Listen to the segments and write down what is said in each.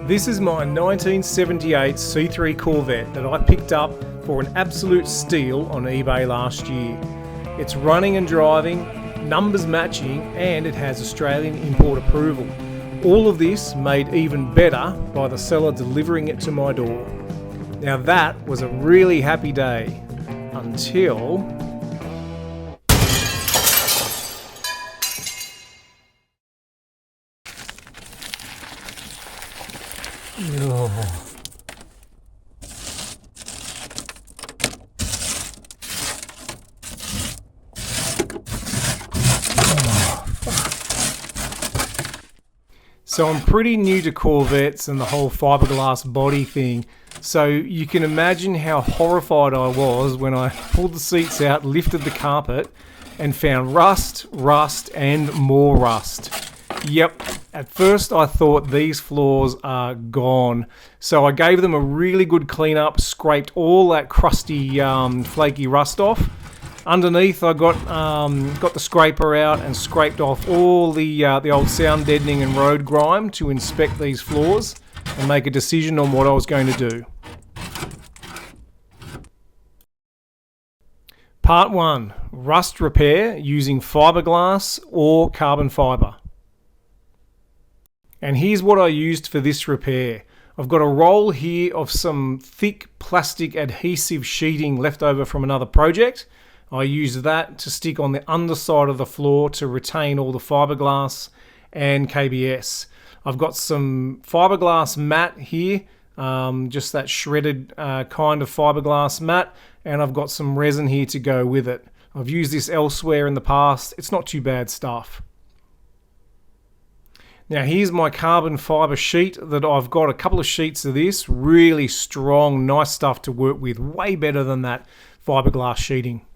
This is my 1978 C3 Corvette that I picked up for an absolute steal on eBay last year. It's running and driving, numbers matching, and it has Australian import approval. All of this made even better by the seller delivering it to my door. Now that was a really happy day, until... Oh. So I'm pretty new to Corvettes and the whole fiberglass body thing, so you can imagine how horrified I was when I pulled the seats out, lifted the carpet, and found rust, and more rust. Yep, at first I thought these floors are gone, so I gave them a really good clean up, scraped all that crusty, flaky rust off. Underneath I got the scraper out and scraped off all the old sound deadening and road grime to inspect these floors and make a decision on what I was going to do. Part 1. Rust repair using fiberglass or carbon fiber. And here's what I used for this repair. I've got a roll here of some thick plastic adhesive sheeting left over from another project. I used that to stick on the underside of the floor to retain all the fiberglass and KBS. I've got some fiberglass mat here, just that shredded kind of fiberglass mat, and I've got some resin here to go with it. I've used this elsewhere in the past. It's not too bad stuff. Now here's my carbon fiber sheet that I've got a couple of sheets of this, really strong, nice stuff to work with, way better than that fiberglass sheeting.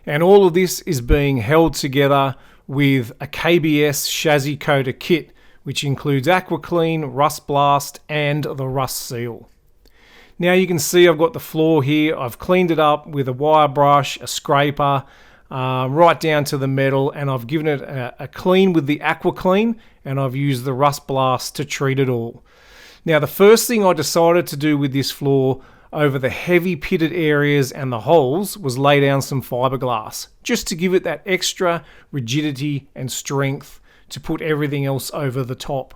And all of this is being held together with a KBS chassis coater kit, which includes AquaClean, Rust Blast, and the Rust Seal. Now you can see I've got the floor here. I've cleaned it up with a wire brush, a scraper, right down to the metal, and I've given it a clean with the AquaClean, and I've used the Rust Blast to treat it all. Now the first thing I decided to do with this floor over the heavy pitted areas and the holes was lay down some fiberglass, just to give it that extra rigidity and strength to put everything else over the top.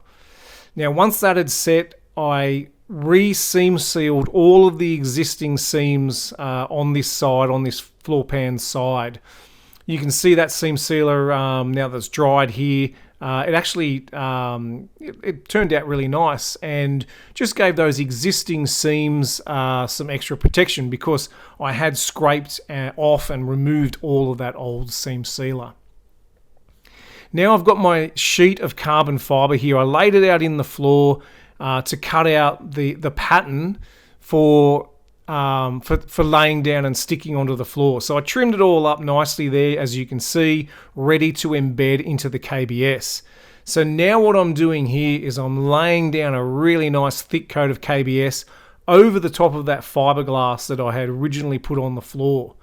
Now once that had set, I re-seam sealed all of the existing seams on this side, on this floor pan side. You can see that seam sealer now that's dried here. It actually it turned out really nice and just gave those existing seams some extra protection because I had scraped off and removed all of that old seam sealer. Now I've got my sheet of carbon fiber here. I laid it out in the floor to cut out the pattern for laying down and sticking onto the floor. So I trimmed it all up nicely there, as you can see, ready to embed into the KBS. So now what I'm doing here is I'm laying down a really nice thick coat of KBS over the top of that fiberglass that I had originally put on the floor.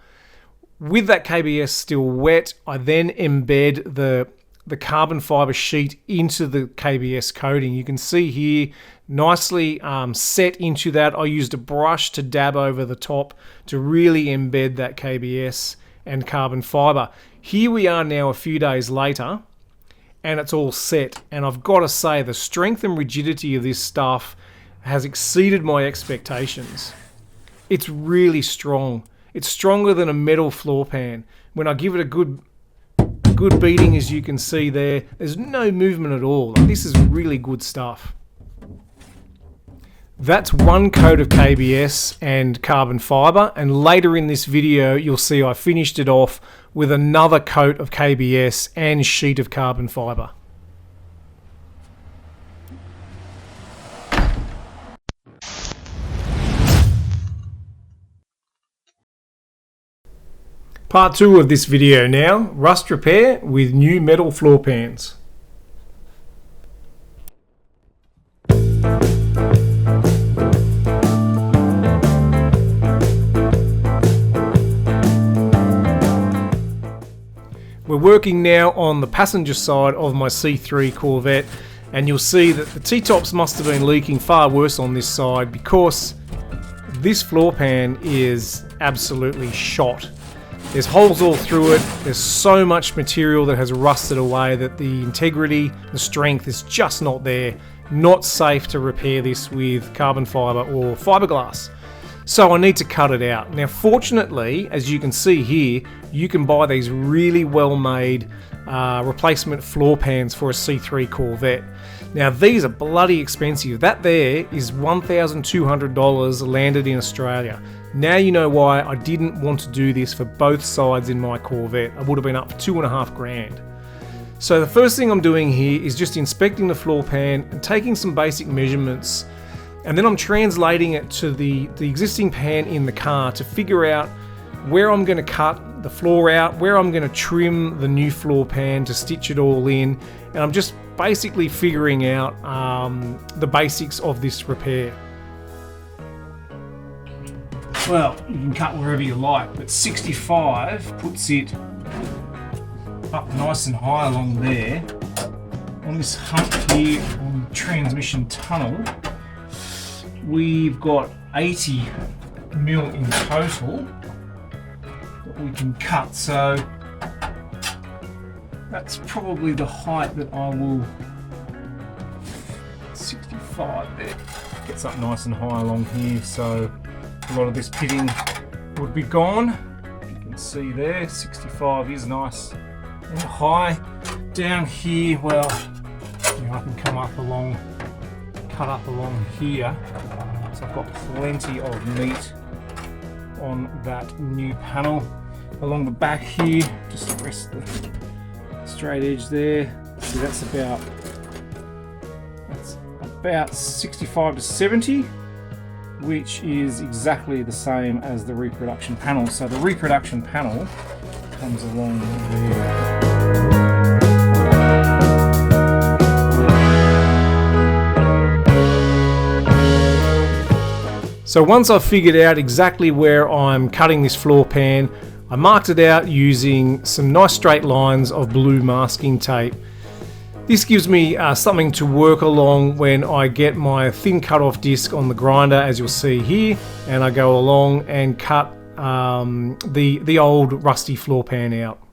With that KBS still wet, I then embed the carbon fiber sheet into the KBS coating. You can see here nicely set into that. I used a brush to dab over the top to really embed that KBS and carbon fiber. Here we are now a few days later and it's all set, and I've got to say the strength and rigidity of this stuff has exceeded my expectations. It's really strong. It's stronger than a metal floor pan. When I give it a good beating, as you can see there's no movement at all. This is really good stuff. That's one coat of KBS and carbon fiber, and later in this video you'll see I finished it off with another coat of KBS and sheet of carbon fiber. Part 2 of this video now, rust repair with new metal floor pans. We're working now on the passenger side of my C3 Corvette, and you'll see that the T-tops must have been leaking far worse on this side because this floor pan is absolutely shot. There's holes all through it. There's so much material that has rusted away that the integrity, the strength is just not there. Not safe to repair this with carbon fibre or fiberglass. So I need to cut it out. Now fortunately, as you can see here, you can buy these really well made replacement floor pans for a C3 Corvette. Now these are bloody expensive. That there is $1,200 landed in Australia. Now you know why I didn't want to do this for both sides in my Corvette. I would have been up for $2.5 grand. So the first thing I'm doing here is just inspecting the floor pan and taking some basic measurements, and then I'm translating it to the existing pan in the car to figure out where I'm going to cut the floor out, where I'm going to trim the new floor pan to stitch it all in, and I'm just basically figuring out the basics of this repair. Well, you can cut wherever you like, but 65 puts it up nice and high along there. On this hump here on the transmission tunnel, we've got 80 mil in total that we can cut, so that's probably the height that I will. 65 there, gets up nice and high along here, so a lot of this pitting would be gone. You can see there, 65 is nice and high. Down here, well, I can come up along, cut up along here, so I've got plenty of meat on that new panel. Along the back here, just rest the straight edge there. See, that's about 65 to 70, which is exactly the same as the reproduction panel. So the reproduction panel comes along there. So once I've figured out exactly where I'm cutting this floor pan, I marked it out using some nice straight lines of blue masking tape. This gives me something to work along when I get my thin cut-off disc on the grinder, as you'll see here, and I go along and cut the old rusty floor pan out.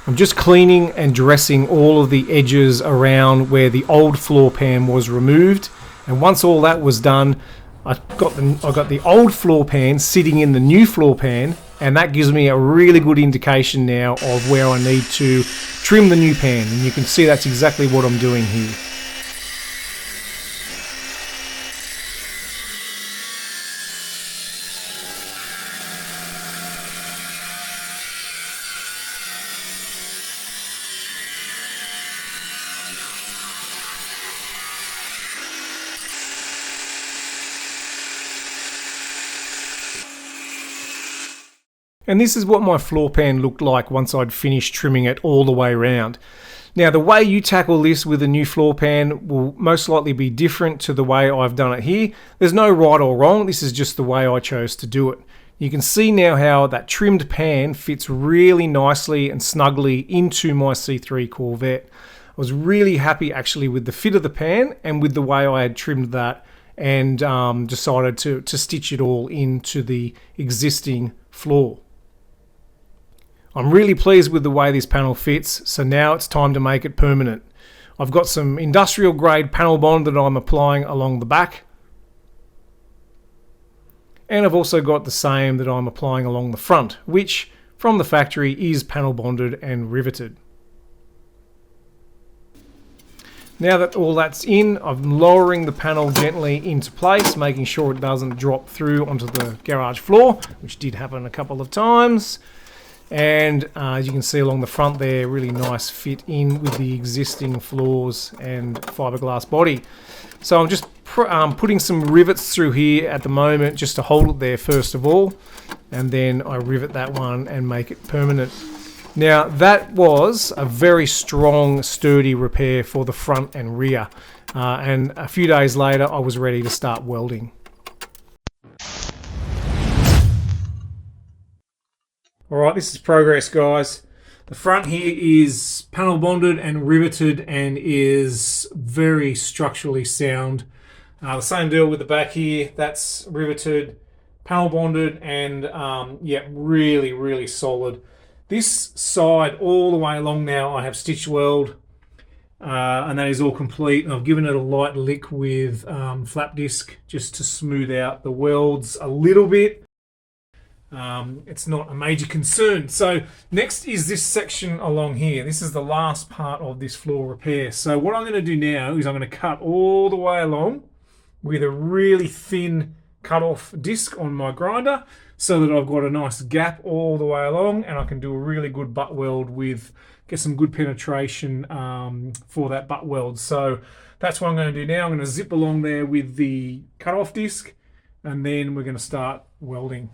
I'm just cleaning and dressing all of the edges around where the old floor pan was removed, and once all that was done, I got the old floor pan sitting in the new floor pan, and that gives me a really good indication now of where I need to trim the new pan, and you can see that's exactly what I'm doing here. And this is what my floor pan looked like once I'd finished trimming it all the way around. Now the way you tackle this with a new floor pan will most likely be different to the way I've done it here. There's no right or wrong, this is just the way I chose to do it. You can see now how that trimmed pan fits really nicely and snugly into my C3 Corvette. I was really happy actually with the fit of the pan and with the way I had trimmed that, and decided to stitch it all into the existing floor. I'm really pleased with the way this panel fits, so now it's time to make it permanent. I've got some industrial grade panel bond that I'm applying along the back, and I've also got the same that I'm applying along the front, which from the factory is panel bonded and riveted. Now that all that's in, I'm lowering the panel gently into place, making sure it doesn't drop through onto the garage floor, which did happen a couple of times. And as you can see along the front there, really nice fit in with the existing floors and fiberglass body. So I'm just putting some rivets through here at the moment just to hold it there first of all, and then I rivet that one and make it permanent. Now that was a very strong, sturdy repair for the front and rear, and a few days later I was ready to start welding. Alright, this is progress, guys. The front here is panel bonded and riveted and is very structurally sound. The same deal with the back here, that's riveted, panel bonded, and yeah, really solid. This side all the way along now I have stitch weld, and that is all complete, and I've given it a light lick with flap disc just to smooth out the welds a little bit. It's not a major concern. So next is this section along here. This is the last part of this floor repair. So what I'm going to do now is I'm going to cut all the way along with a really thin cut-off disc on my grinder so that I've got a nice gap all the way along, and I can do a really good butt weld with, get some good penetration for that butt weld. So that's what I'm going to do now. I'm going to zip along there with the cut-off disc, and then we're going to start welding.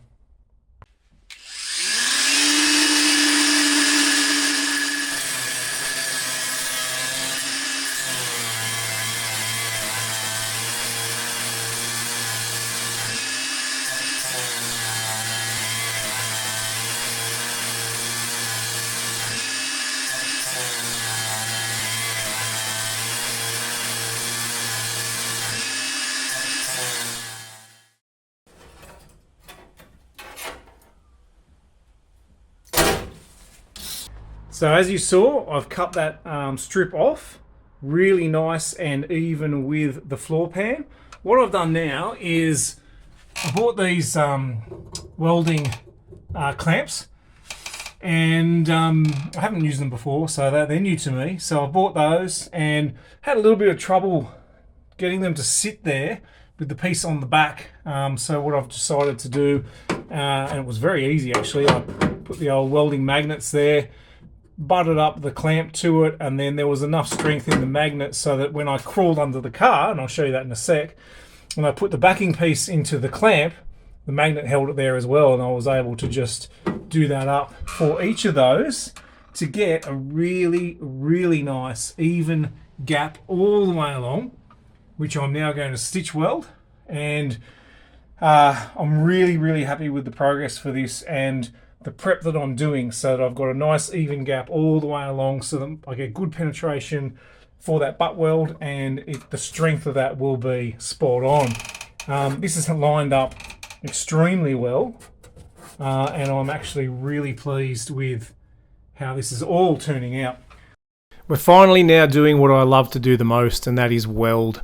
So as you saw, I've cut that strip off, really nice and even with the floor pan. What I've done now is I bought these welding clamps, and I haven't used them before, so they're new to me. So I bought those and had a little bit of trouble getting them to sit there with the piece on the back. So what I've decided to do, and it was very easy actually, I put the old welding magnets there, butted up the clamp to it, and then there was enough strength in the magnet so that when I crawled under the car, and I'll show you that in a sec, when I put the backing piece into the clamp, the magnet held it there as well, and I was able to just do that up for each of those to get a really nice even gap all the way along, which I'm now going to stitch weld. And I'm really happy with the progress for this and the prep that I'm doing, so that I've got a nice even gap all the way along so that I get good penetration for that butt weld, and the strength of that will be spot on. This is lined up extremely well, and I'm actually really pleased with how this is all turning out. We're finally now doing what I love to do the most, and that is weld.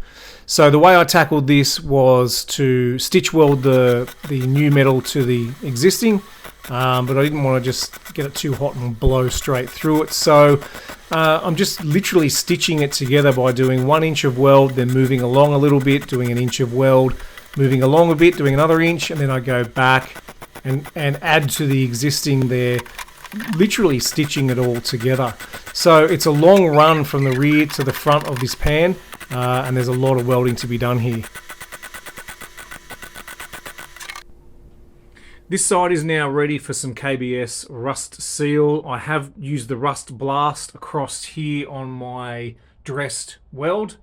So the way I tackled this was to stitch weld the new metal to the existing, but I didn't want to just get it too hot and blow straight through it. So I'm just literally stitching it together by doing 1 inch of weld, then moving along a little bit, doing an inch of weld, moving along a bit, doing another inch, and then I go back and add to the existing there, literally stitching it all together. So it's a long run from the rear to the front of this pan, and there's a lot of welding to be done here. This side is now ready for some KBS rust seal. I have used the rust blast across here on my dressed weld.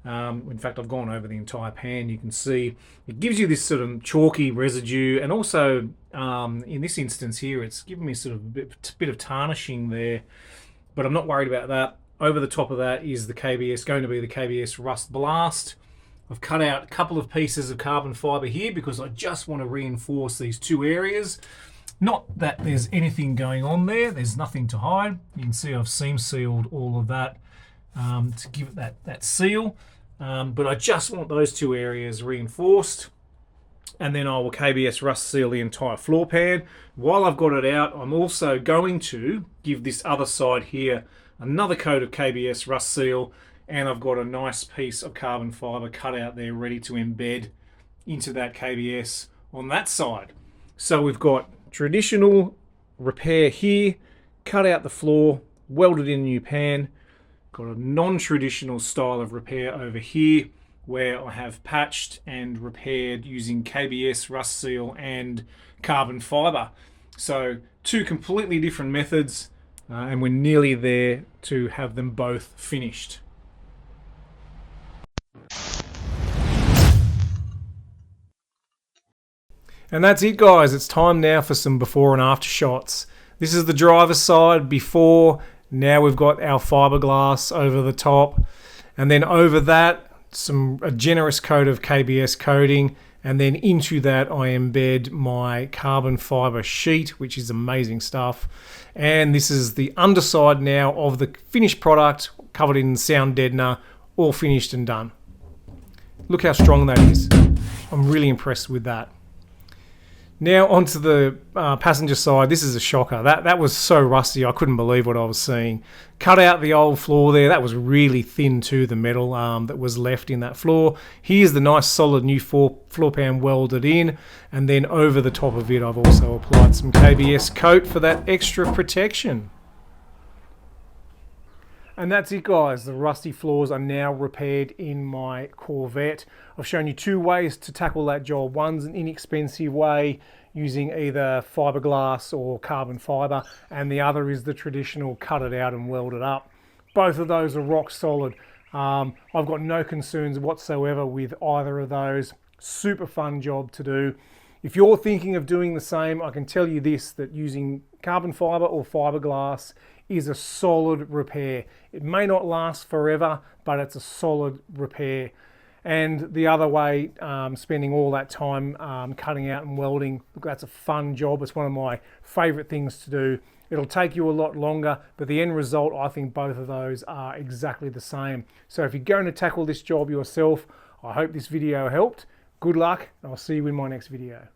In fact, I've gone over the entire pan. You can see it gives you this sort of chalky residue, and also in this instance here, it's given me sort of a bit of tarnishing there, but I'm not worried about that. Over the top of that is the KBS, going to be the KBS rust blast. I've cut out a couple of pieces of carbon fibre here because I just want to reinforce these two areas. Not that there's anything going on there, there's nothing to hide. You can see I've seam sealed all of that to give it that seal. But I just want those two areas reinforced. And then I will KBS rust seal the entire floor pan. While I've got it out, I'm also going to give this other side here another coat of KBS rust seal, and I've got a nice piece of carbon fibre cut out there ready to embed into that KBS on that side. So we've got traditional repair here, cut out the floor, welded in a new pan. Got a non-traditional style of repair over here where I have patched and repaired using KBS rust seal and carbon fibre. So two completely different methods, and we're nearly there to have them both finished. And that's it, guys. It's time now for some before and after shots. This is the driver's side before. Now we've got our fiberglass over the top, and then over that a generous coat of KBS coating, and then into that I embed my carbon fibre sheet, which is amazing stuff. And this is the underside now of the finished product, covered in sound deadener, all finished and done. Look how strong that is. I'm really impressed with that. Now onto the passenger side. This is a shocker. That was so rusty, I couldn't believe what I was seeing. Cut out the old floor there. That was really thin too, the metal that was left in that floor. Here's the nice solid new floor pan welded in, and then over the top of it I've also applied some KBS coat for that extra protection. And that's it, guys. The rusty floors are now repaired in my Corvette. I've shown you two ways to tackle that job. One's an inexpensive way using either fiberglass or carbon fibre, and the other is the traditional cut it out and weld it up. Both of those are rock solid. I've got no concerns whatsoever with either of those. Super fun job to do. If you're thinking of doing the same, I can tell you this, that using carbon fibre or fiberglass is a solid repair. It may not last forever, but it's a solid repair. And the other way, spending all that time cutting out and welding, look, that's a fun job. It's one of my favourite things to do. It'll take you a lot longer, but the end result, I think both of those are exactly the same. So if you're going to tackle this job yourself, I hope this video helped. Good luck, and I'll see you in my next video.